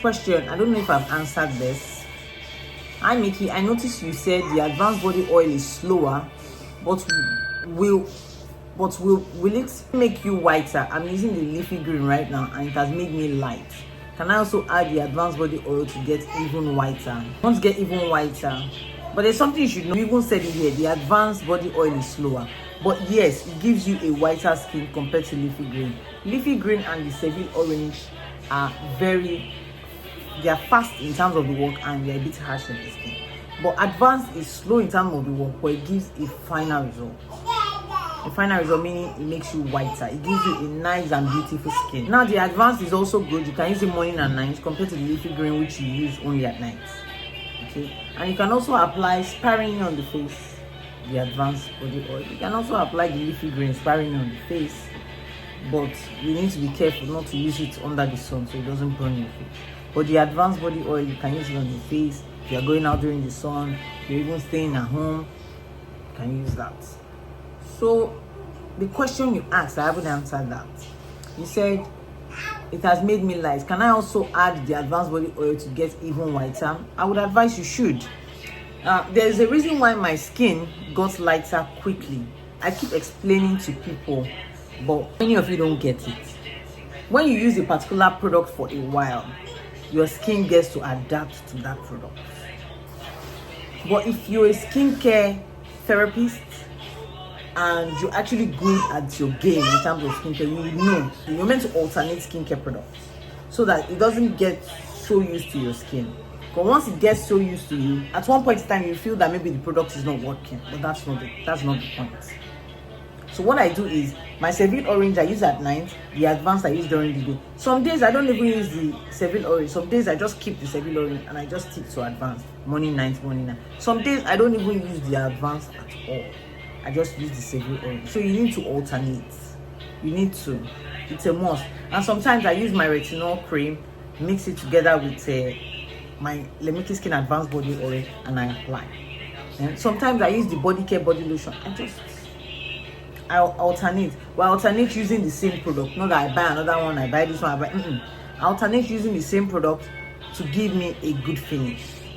Question, I don't know if I've answered this. Hi Mickey, I noticed you said the advanced body oil is slower, but will it make you whiter? I'm using the leafy green right now and it has made me light. Can I also add the advanced body oil to get even whiter? I want to get even whiter. But there's something you should know. You even said it here, the advanced body oil is slower. But yes, it gives you a whiter skin compared to leafy green. Leafy green and the Seville orange are they are fast in terms of the work and they're a bit harsh on the skin. But advanced is slow in terms of the work, but it gives a final result. A final result meaning it makes you whiter. It gives you a nice and beautiful skin. Now the advanced is also good. You can use it morning and night compared to the leafy green which you use only at night. Okay, and you can also apply sparingly on the face. The advanced body oil. You can also apply the leafy green sparingly on the face, but you need to be careful not to use it under the sun so it doesn't burn your face. But the advanced body oil, you can use it on your face. If you're going out during the sun, if you're even staying at home, you can use that. So the question you asked, I haven't answered that. You said it has made me light. Can I also add the advanced body oil to get even whiter? I would advise you should. There's a reason why my skin got lighter quickly. I keep explaining to people, but many of you don't get it. When you use a particular product for a while, your skin gets to adapt to that product. But if you're a skincare therapist and you're actually good at your game in terms of skincare, you know you're meant to alternate skincare products so that it doesn't get so used to your skin. But once it gets so used to you, at one point in time you feel that maybe the product is not working, but that's not the point. So what I do is my Seville orange I use at night, the advanced I use during the day. Some days I don't even use the Seville orange. Some days I just keep the Seville orange and I just stick to advanced morning, night, morning, night. Some days I don't even use the advanced at all. I just use the Seville orange. So you need to alternate. You need to. It's a must. And sometimes I use my retinol cream, mix it together with my Mickey Skin Advanced Body Oil and I apply. And sometimes I use the body care body lotion. I alternate. Well, I alternate using the same product. Not that I buy another one, I buy this one, I alternate using the same product to give me a good finish.